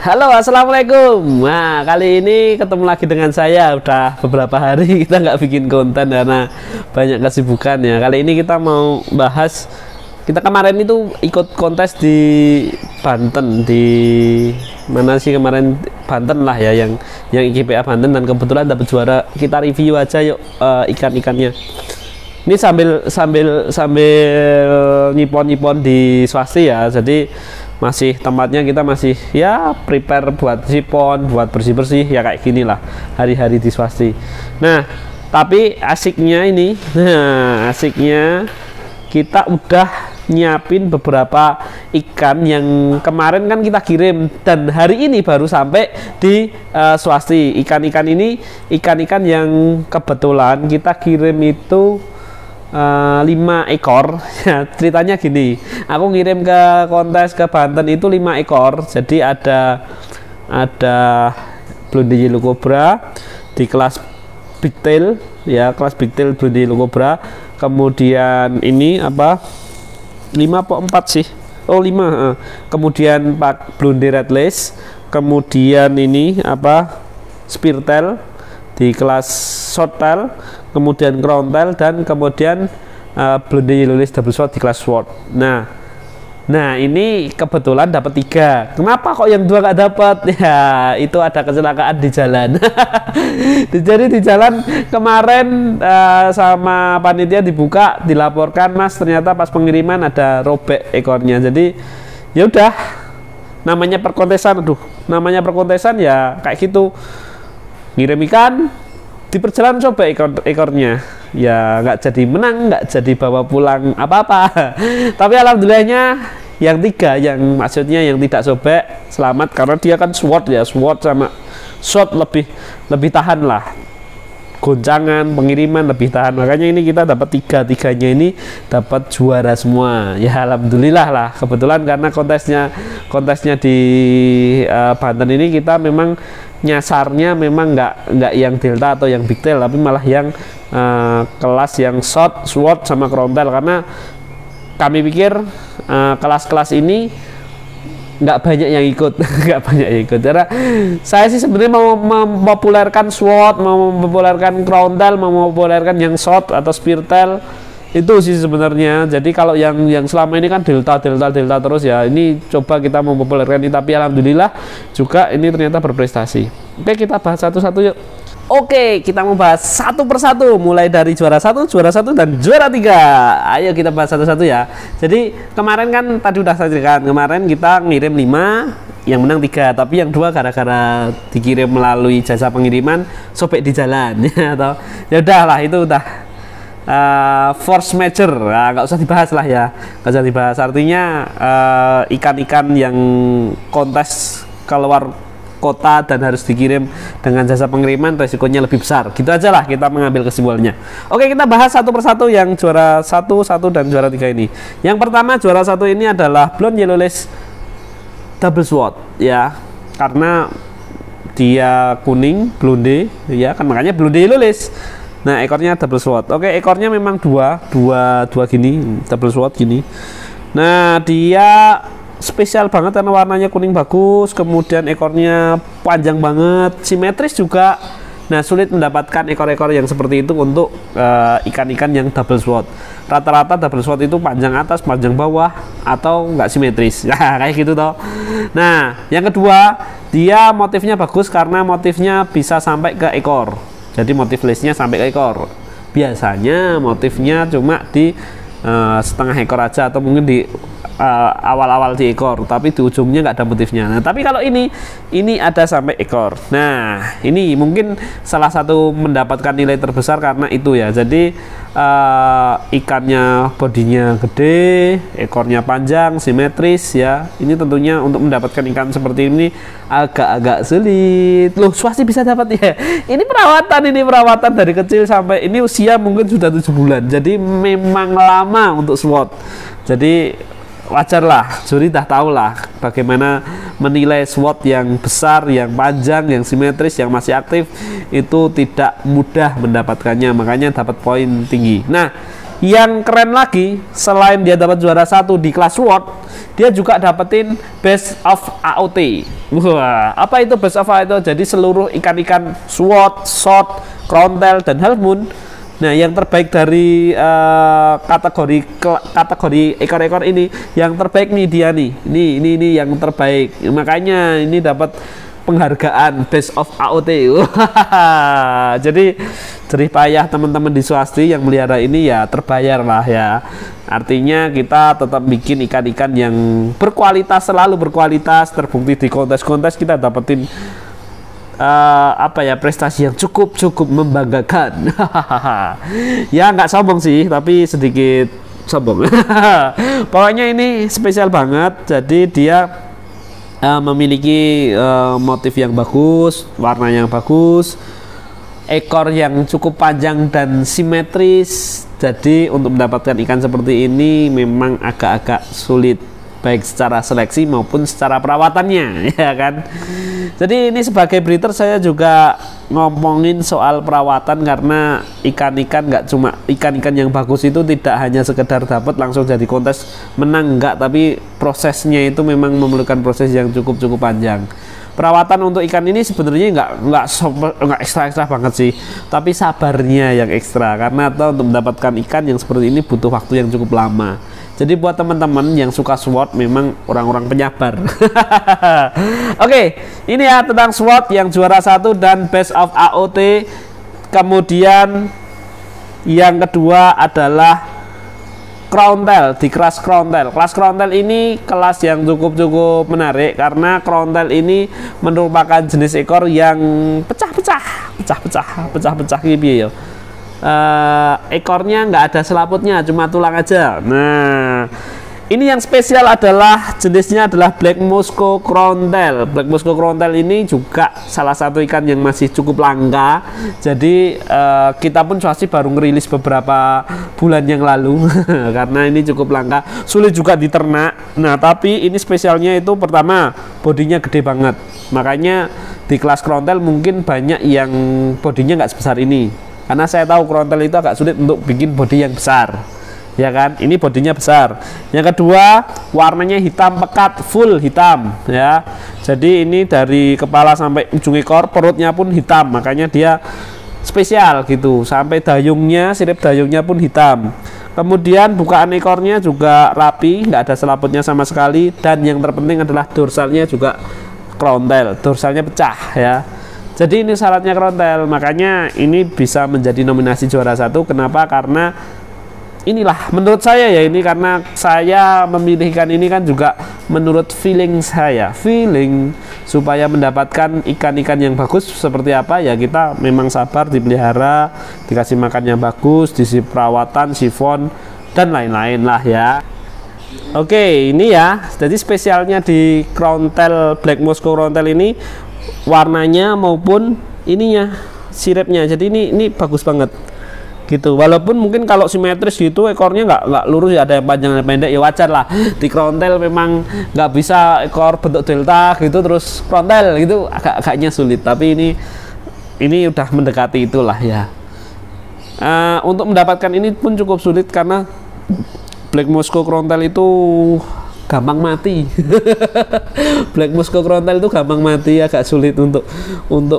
Halo, assalamualaikum. Nah, kali ini ketemu lagi dengan saya. Udah beberapa hari kita nggak bikin konten karena banyak kesibukan ya. Kali ini kita mau bahas. Kita kemarin itu ikut kontes di Banten, di mana sih kemarin, Banten lah ya, yang IGPA Banten, dan kebetulan dapat juara. Kita review aja yuk ikan-ikannya. Ini sambil nyipon di swasti ya. Jadi masih tempatnya kita masih ya prepare buat sipon, buat bersih-bersih ya, kayak gini lah hari-hari di swasti. Nah, tapi asiknya kita udah nyiapin beberapa ikan yang kemarin kan kita kirim, dan hari ini baru sampai di swasti. Ikan-ikan ini ikan-ikan yang kebetulan kita kirim itu 5 ekor ya. Ceritanya gini, aku ngirim ke kontes ke Banten itu 5 ekor. Jadi ada Blonde Yellow Cobra di kelas big tail ya, kelas big tail Blonde Yellow Cobra. Kemudian ini apa, 5 atau 4 sih, oh 5. Kemudian Pak Blonde Red Lace. Kemudian ini apa, spear tail di kelas short tail, kemudian crown tail, dan kemudian Blonde Yellow Lace double sword di kelas sword. Nah ini kebetulan dapat 3. Kenapa kok yang 2 nggak dapat? Ya itu ada kecelakaan di jalan. Jadi di jalan kemarin sama panitia dibuka, dilaporkan, Mas ternyata pas pengiriman ada robek ekornya. Jadi ya udah, namanya perkontesan, ya kayak gitu. Ngirim ikan, di perjalanan coba ekornya ya nggak jadi menang, nggak jadi bawa pulang apa-apa. Tapi alhamdulillahnya yang 3, yang maksudnya yang tidak sobek, selamat, karena dia kan sword ya, sword sama shot lebih tahan lah, goncangan pengiriman lebih tahan. Makanya ini kita dapat 3-3-nya ini dapat juara semua ya, alhamdulillah lah. Kebetulan karena kontesnya di Banten ini kita memang nyasarnya memang nggak yang delta atau yang big tail, tapi malah yang kelas yang short, sword sama crown tail, karena kami pikir kelas-kelas ini nggak banyak yang ikut. Karena saya sih sebenarnya mau mempopulerkan sword, mau mempopulerkan crown tail, mau mempopulerkan yang short atau spear tail, itu sih sebenarnya. Jadi kalau yang selama ini kan delta terus ya, ini coba kita mempopulerkan ini, tapi alhamdulillah juga ini ternyata berprestasi. Oke, kita bahas satu-satu yuk. Oke, kita mau bahas satu persatu, mulai dari juara 1, dan juara 3. Ayo kita bahas satu-satu ya. Jadi kemarin kan tadi udah saya ceritakan, kemarin kita ngirim 5, yang menang 3, tapi yang 2 gara-gara dikirim melalui jasa pengiriman sobek di jalan ya, atau ya udahlah, itu udah force major, nggak usah dibahas lah ya, nggak usah dibahas. Artinya ikan-ikan yang kontes keluar kota dan harus dikirim dengan jasa pengiriman resikonya lebih besar, gitu aja lah kita mengambil kesimpulannya. Oke, kita bahas satu persatu yang juara 1, dan juara 3 ini. Yang pertama, juara 1 ini adalah Blonde Yellow Lace double sword ya, karena dia kuning blonde ya kan, makanya Blonde Yellow Lace. Nah, ekornya double sword. Oke, ekornya memang dua gini, double sword gini. Nah, dia spesial banget karena warnanya kuning bagus, kemudian ekornya panjang banget, simetris juga. Nah, sulit mendapatkan ekor-ekor yang seperti itu untuk ikan-ikan yang double sword. Rata-rata double sword itu panjang atas, panjang bawah, atau nggak simetris. Nah, kayak gitu toh. Nah, yang kedua, dia motifnya bagus karena motifnya bisa sampai ke ekor. Jadi motif lace-nya sampai ke ekor. Biasanya motifnya cuma di setengah ekor aja, atau mungkin di awal-awal di ekor, tapi di ujungnya nggak ada motifnya. Nah, tapi kalau ini ada sampai ekor. Nah, ini mungkin salah satu mendapatkan nilai terbesar karena itu ya. Jadi ikannya bodinya gede, ekornya panjang, simetris ya. Ini tentunya untuk mendapatkan ikan seperti ini agak-agak sulit. Loh, swasti bisa dapat ya. Ini perawatan dari kecil sampai ini usia mungkin sudah 7 bulan. Jadi memang lama untuk SWOT. Jadi wajar lah, juri dah tahu lah bagaimana menilai SWOT yang besar, yang panjang, yang simetris, yang masih aktif, itu tidak mudah mendapatkannya, makanya dapat poin tinggi. Nah, yang keren lagi, selain dia dapat juara 1 di kelas SWOT, dia juga dapetin Best of AOT. Wah, apa itu Best of AOT? Jadi seluruh ikan-ikan SWOT, shot, crown tail, dan half moon. Nah, yang terbaik dari kategori ekor-ekor ini, yang terbaik nih dia nih. Ini yang terbaik. Makanya ini dapat penghargaan Best of AOT. Jadi jerih payah teman-teman di Swasti yang melihara ini ya terbayar lah ya. Artinya kita tetap bikin ikan-ikan yang berkualitas, selalu berkualitas, terbukti di kontes-kontes kita dapetin prestasi yang cukup membanggakan. Ya nggak sombong sih, tapi sedikit sombong. Pokoknya ini spesial banget. Jadi dia memiliki motif yang bagus, warna yang bagus, ekor yang cukup panjang dan simetris. Jadi untuk mendapatkan ikan seperti ini memang agak-agak sulit, baik secara seleksi maupun secara perawatannya, ya kan. Jadi ini sebagai breeder saya juga ngomongin soal perawatan, karena ikan-ikan nggak cuma ikan-ikan yang bagus itu tidak hanya sekedar dapat langsung jadi kontes menang, enggak, tapi prosesnya itu memang memerlukan proses yang cukup panjang. Perawatan untuk ikan ini sebenarnya nggak ekstra banget sih, tapi sabarnya yang ekstra, karena untuk mendapatkan ikan yang seperti ini butuh waktu yang cukup lama. Jadi buat teman-teman yang suka SWOT memang orang-orang penyabar. Oke, ini ya tentang SWOT yang juara 1 dan Best of AOT. Kemudian yang kedua adalah crown tail, di kelas crown tail. Kelas crown tail ini kelas yang cukup menarik, karena crown tail ini merupakan jenis ekor yang pecah-pecah gitu ya. Ekornya nggak ada selaputnya, cuma tulang aja. Nah, ini yang spesial adalah jenisnya adalah Black Musco Crown Tail. Black Musco Crown Tail ini juga salah satu ikan yang masih cukup langka. Jadi kita pun Swasti baru ngerilis beberapa bulan yang lalu karena ini cukup langka, sulit juga diternak. Nah, tapi ini spesialnya itu pertama bodinya gede banget. Makanya di kelas Crown Tail mungkin banyak yang bodinya nggak sebesar ini. Karena saya tahu crown tail itu agak sulit untuk bikin bodi yang besar, ya kan. Ini bodinya besar. Yang kedua, warnanya hitam pekat, full hitam ya. Jadi ini dari kepala sampai ujung ekor, perutnya pun hitam, makanya dia spesial gitu. Sampai dayungnya, sirip dayungnya pun hitam. Kemudian bukaan ekornya juga rapi, nggak ada selaputnya sama sekali. Dan yang terpenting adalah dorsalnya juga crown tail, dorsalnya pecah ya. Jadi ini syaratnya crown tail, makanya ini bisa menjadi nominasi juara 1. Kenapa? Karena inilah menurut saya ya, ini karena saya memilih ikan ini kan juga menurut feeling saya, supaya mendapatkan ikan-ikan yang bagus seperti apa ya, kita memang sabar dipelihara, dikasih makan yang bagus, disi perawatan, sifon dan lain-lain lah ya. Oke, ini ya, jadi spesialnya di crown tail Black Musco Crown Tail ini warnanya maupun ininya, siripnya. Jadi ini bagus banget gitu. Walaupun mungkin kalau simetris gitu ekornya nggak lurus ya, ada yang panjang ada yang pendek ya, wajar lah. Di crown tail memang nggak bisa ekor bentuk delta gitu terus crown tail gitu, agaknya sulit. Tapi ini udah mendekati itulah ya. Untuk mendapatkan ini pun cukup sulit karena Black Musco Crown Tail itu gampang mati. Black Musco Crown Tail itu gampang mati, agak sulit untuk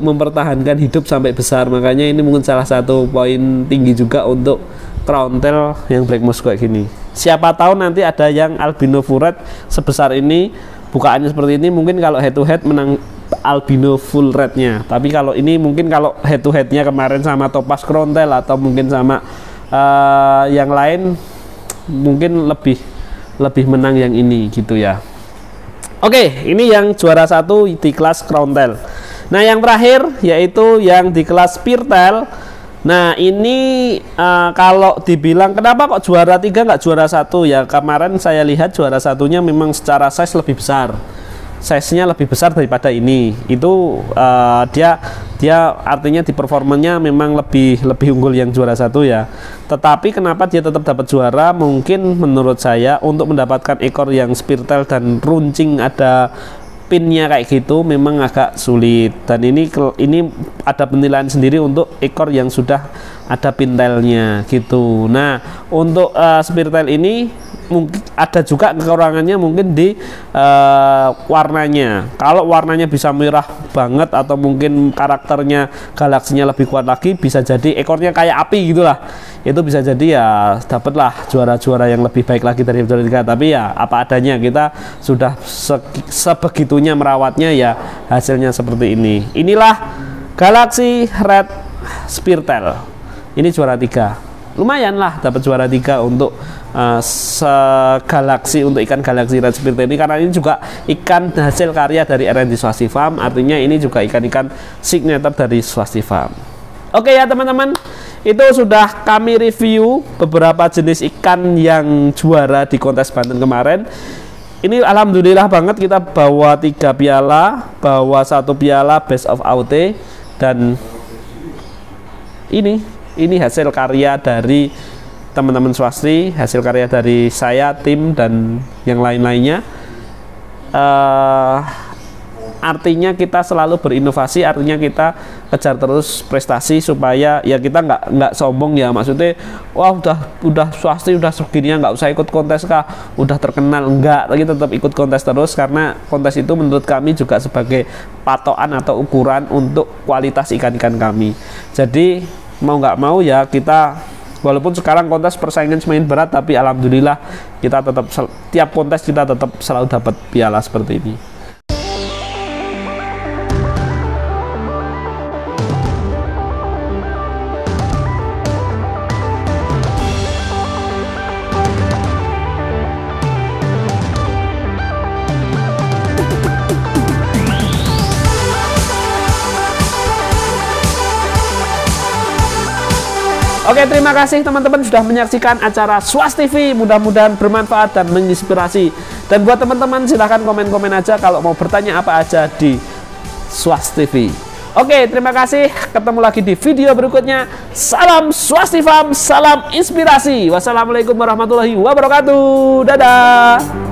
mempertahankan hidup sampai besar. Makanya ini mungkin salah satu poin tinggi juga untuk Crown Tail yang Black Musco kayak gini. Siapa tahu nanti ada yang albino full red sebesar ini, bukaannya seperti ini, mungkin kalau head to head menang albino full rednya. Tapi kalau ini mungkin kalau head to headnya kemarin sama Topaz Crown Tail atau mungkin sama yang lain, mungkin lebih menang yang ini gitu ya. Oke, ini yang juara 1 di kelas Crown Tail. Nah, yang terakhir yaitu yang di kelas Spear Tail. Nah, ini kalau dibilang kenapa kok juara 3 nggak juara 1 ya, kemarin saya lihat juara satunya memang secara size lebih besar. Size-nya lebih besar daripada ini. Itu dia artinya di performanya memang lebih unggul yang juara 1 ya. Tetapi kenapa dia tetap dapat juara? Mungkin menurut saya untuk mendapatkan ekor yang spear tail dan runcing ada pinnya kayak gitu memang agak sulit. Dan ini ada penilaian sendiri untuk ekor yang sudah ada pintelnya gitu. Nah, untuk Spiritel ini mungkin ada juga kekurangannya mungkin di warnanya. Kalau warnanya bisa merah banget atau mungkin karakternya galaksinya lebih kuat lagi, bisa jadi ekornya kayak api gitulah. Itu bisa jadi ya dapatlah juara-juara yang lebih baik lagi dari juara 3. Tapi ya apa adanya, kita sudah sebegitunya merawatnya, ya hasilnya seperti ini. Inilah Galaxy Red Spiritel. Ini juara 3. Lumayan lah dapat juara 3 untuk segalaksi, untuk ikan Galaxy Red Spiritel ini, karena ini juga ikan hasil karya dari R&D Swasti Farm. Artinya ini juga ikan-ikan signature dari Swasti Farm. Oke ya teman-teman, itu sudah kami review beberapa jenis ikan yang juara di kontes Banten kemarin. Ini alhamdulillah banget, kita bawa 3 piala, bawa 1 piala Best of AOT, dan ini hasil karya dari teman-teman Swasti, hasil karya dari saya, tim, dan yang lain-lainnya. Artinya kita selalu berinovasi, artinya kita kejar terus prestasi supaya ya kita nggak sombong ya, maksudnya wah udah Swasti udah segini ya nggak usah ikut kontes kah, udah terkenal, enggak, lagi tetap ikut kontes terus, karena kontes itu menurut kami juga sebagai patokan atau ukuran untuk kualitas ikan-ikan kami. Jadi mau nggak mau ya kita, walaupun sekarang kontes persaingan semakin berat, tapi alhamdulillah kita tetap tiap kontes kita tetap selalu dapat piala seperti ini. Oke, terima kasih teman-teman sudah menyaksikan acara Swasti TV. Mudah-mudahan bermanfaat dan menginspirasi. Dan buat teman-teman silahkan komen-komen aja kalau mau bertanya apa aja di Swasti TV. Oke, terima kasih. Ketemu lagi di video berikutnya. Salam Swasti Farm, salam inspirasi. Wassalamualaikum warahmatullahi wabarakatuh. Dadah.